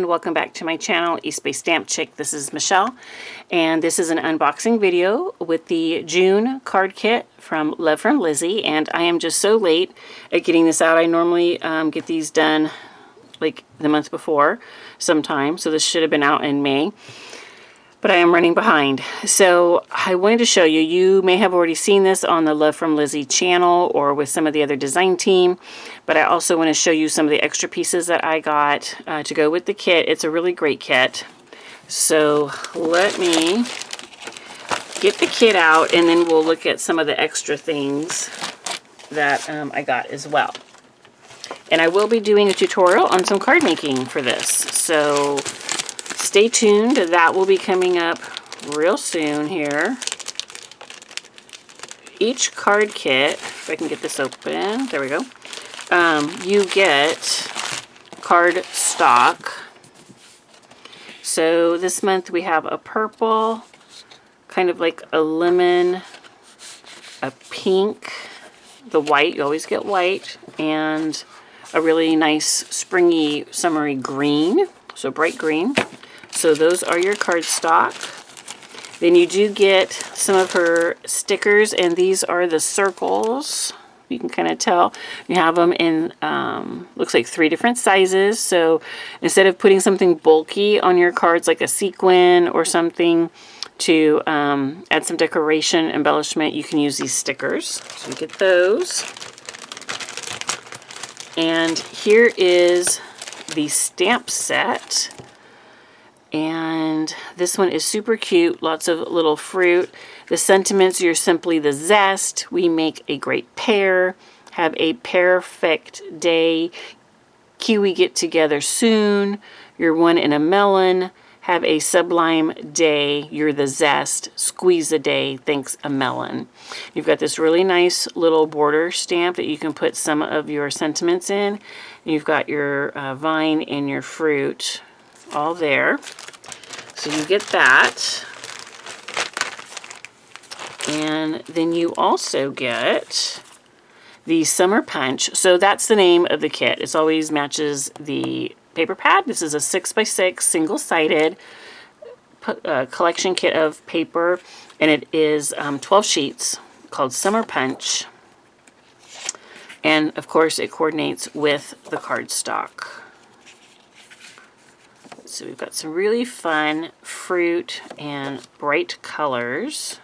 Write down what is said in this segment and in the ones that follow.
everyone, welcome back to my channel, East Bay Stamp Chick. This is Michelle, and this is an unboxing video with the June card kit from Love from Lizi, and I am just so late at getting this out. I normally get these done like the month before sometime, so this should have been out in May. But I am running behind. So I wanted to show you, you may have already seen this on the Love from Lizi channel or with some of the other design team, but I also want to show you some of the extra pieces that I got to go with the kit. It's a really great kit. So let me get the kit out and then we'll look at some of the extra things that I got as well. And I will be doing a tutorial on some card making for this. So stay tuned, that will be coming up real soon here. Each card kit, if I can get this open, there we go. You get card stock. So this month we have a purple, kind of like a lemon, a pink, the white, you always get white, and a really nice springy, summery green, so bright green. So those are your cardstock. Then you do get some of her stickers, and these are the circles. You can kind of tell. You have them in, looks like 3 different sizes. So instead of putting something bulky on your cards, like a sequin or something, to add some decoration, embellishment, you can use these stickers. So you get those. And here is the stamp set. And this one is super cute, lots of little fruit. The sentiments, you're simply the zest. We make a great pair. Have a perfect day. Kiwi get together soon. You're one in a melon. Have a sublime day. You're the zest. Squeeze a day. Thanks a melon. You've got this really nice little border stamp that you can put some of your sentiments in. You've got your vine and your fruit all there. So you get that. And then you also get the Summer Punch. So that's the name of the kit. It always matches the paper pad. This is a 6x6 single-sided collection kit of paper, and it is 12 sheets called Summer Punch. And of course it coordinates with the cardstock. So we've got some really fun fruit and bright colors.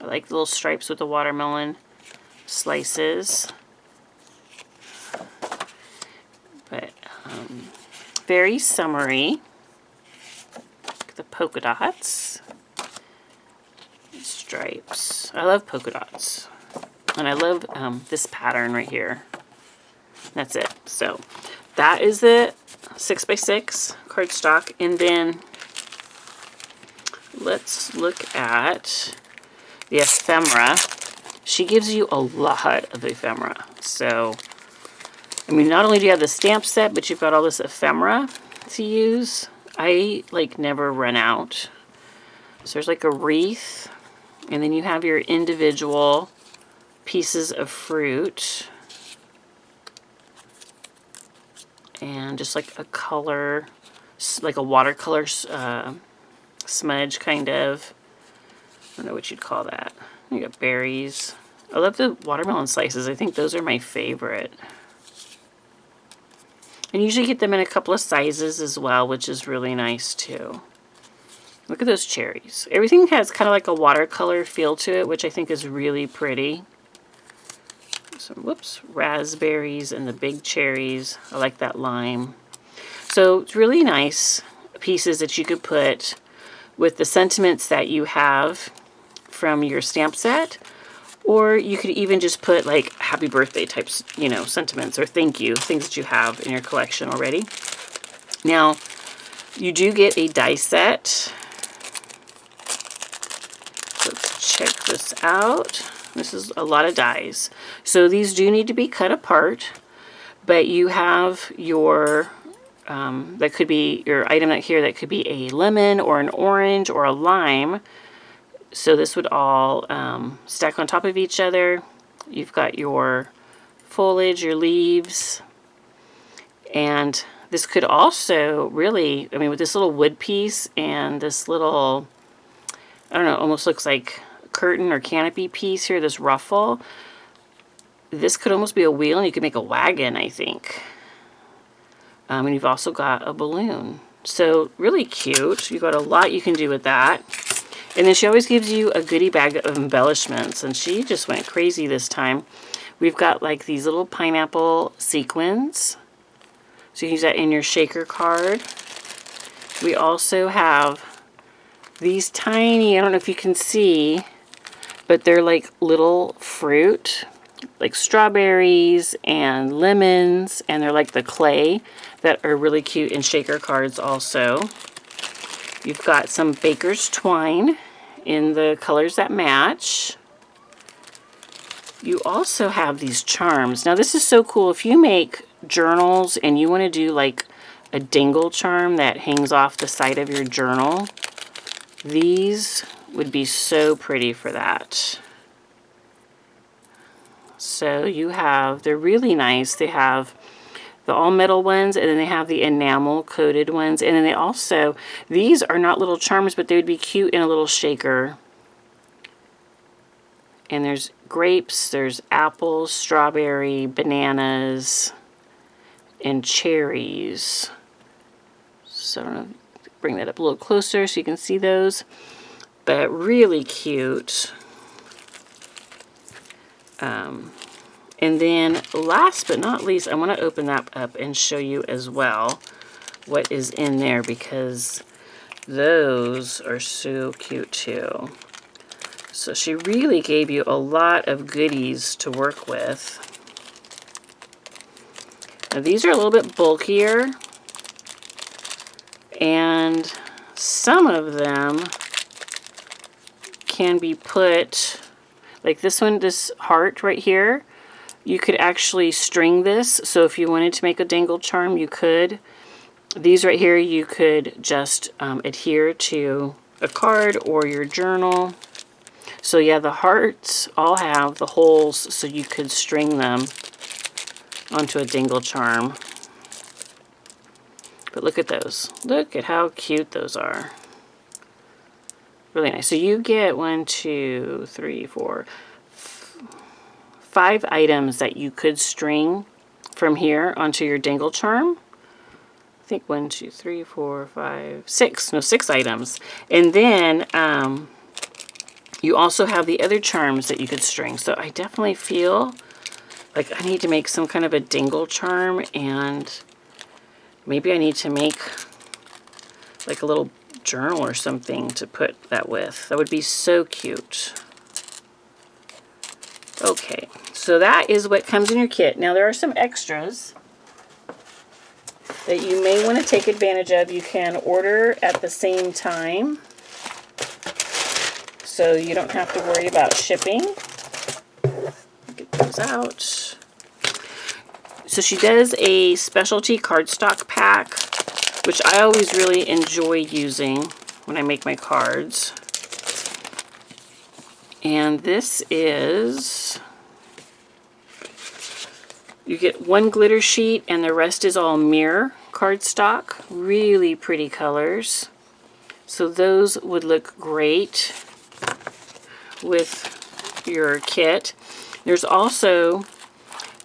I like the little stripes with the watermelon slices. But very summery. Look at the polka dots. Stripes. I love polka dots. And I love this pattern right here. That's it. So that is the 6x6 cardstock. And then let's look at the ephemera. She gives you a lot of ephemera. So, I mean, not only do you have the stamp set, but you've got all this ephemera to use. I, like, never run out. So there's like a wreath. And then you have your individual pieces of fruit. And just like a color, like a watercolor smudge kind of. I don't know what you'd call that. You got berries. I love the watermelon slices. I think those are my favorite. And you usually get them in a couple of sizes as well, which is really nice too. Look at those cherries. Everything has kind of like a watercolor feel to it, which I think is really pretty. Some, whoops, raspberries and the big cherries. I like that lime. So it's really nice pieces that you could put with the sentiments that you have from your stamp set, or you could even just put like happy birthday types, you know, sentiments or thank you, things that you have in your collection already. Now, you do get a die set. Let's check this out. This is a lot of dies. So these do need to be cut apart, but you have your, that could be your item out here that could be a lemon or an orange or a lime. So this would all stack on top of each other. You've got your foliage, your leaves, And this could also really, I mean, with this little wood piece and this little, I don't know, almost looks like a curtain or canopy piece here, this ruffle. This could almost be a wheel, and you could make a wagon, I think. And you've also got a balloon. So really cute. You've got a lot you can do with that. And then she always gives you a goodie bag of embellishments, and she just went crazy this time. We've got like these little pineapple sequins. So you can use that in your shaker card. We also have these tiny, I don't know if you can see, but they're like little fruit, like strawberries and lemons, and they're like the clay that are really cute in shaker cards also. You've got some baker's twine in the colors that match. You also have these charms. Now this is so cool. If you make journals and you want to do like a dingle charm that hangs off the side of your journal, these would be so pretty for that. So you have, they're really nice. They have the all metal ones, and then they have the enamel coated ones, and then they also, these are not little charms, but they would be cute in a little shaker. And there's grapes, there's apples, strawberry, bananas, and cherries. So I don't know, bring that up a little closer so you can see those. But really cute. And then last but not least, I want to open that up and show you as well what is in there, because those are so cute too. So she really gave you a lot of goodies to work with. Now these are a little bit bulkier, and some of them can be put, like this one, this heart right here, you could actually string this. So if you wanted to make a dangle charm, you could. These right here, you could just adhere to a card or your journal. So yeah, the hearts all have the holes, so you could string them onto a dangle charm. But look at those. Look at how cute those are. Really nice. So you get 1, 2, 3, 4, 5 items that you could string from here onto your dangle charm. I think 1, 2, 3, 4, 5, 6. No, 6 items. And then you also have the other charms that you could string. So I definitely feel like I need to make some kind of a dangle charm, and maybe I need to make like a little journal or something to put that with. That would be so cute. Okay, so that is what comes in your kit. Now there are some extras that you may want to take advantage of. You can order at the same time, so you don't have to worry about shipping. Get those out. So she does a specialty cardstock pack, which I always really enjoy using when I make my cards. And this is, you get 1 glitter sheet and the rest is all mirror cardstock. Really pretty colors. So those would look great with your kit. There's also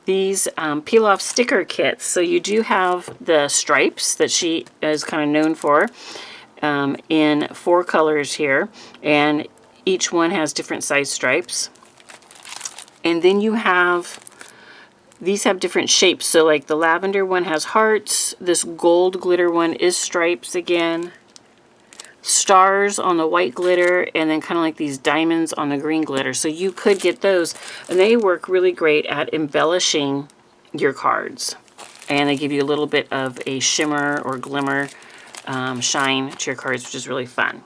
these peel off sticker kits. So you do have the stripes that she is kind of known for in 4 colors here, and each one has different size stripes. And then you have, these have different shapes. So like the lavender one has hearts, this gold glitter one is stripes again, stars on the white glitter, and then kind of like these diamonds on the green glitter. So you could get those, and they work really great at embellishing your cards. And they give you a little bit of a shimmer or glimmer shine to your cards, which is really fun.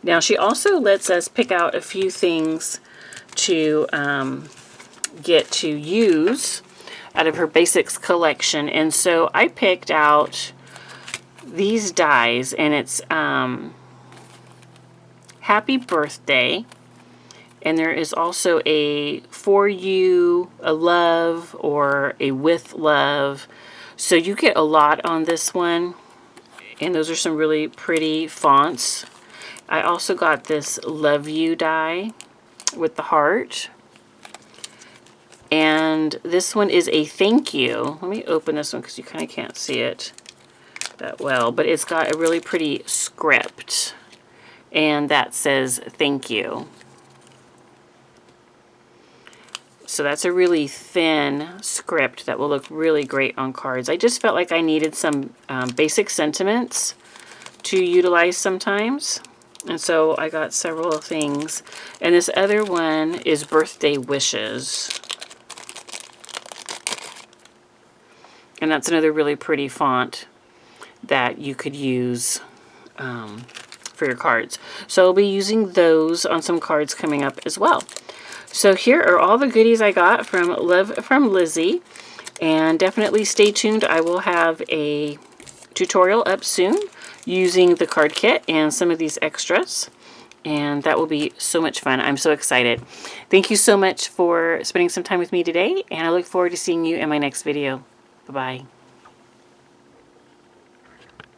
Now she also lets us pick out a few things to get to use out of her basics collection. And so I picked out these dies, and it's Happy Birthday, and there is also a For You, a Love, or a With Love. So you get a lot on this one, and those are some really pretty fonts. I also got this Love You die with the heart. And this one is a thank you. Let me open this one because you kind of can't see it that well. But it's got a really pretty script. And that says thank you. So that's a really thin script that will look really great on cards. I just felt like I needed some basic sentiments to utilize sometimes. And so I got several things. And this other one is Birthday Wishes. And that's another really pretty font that you could use for your cards. So I'll be using those on some cards coming up as well. So here are all the goodies I got from Love from Lizi. And definitely stay tuned. I will have a tutorial up soon using the card kit and some of these extras. And that will be so much fun. I'm so excited. Thank you so much for spending some time with me today. And I look forward to seeing you in my next video. Bye-bye.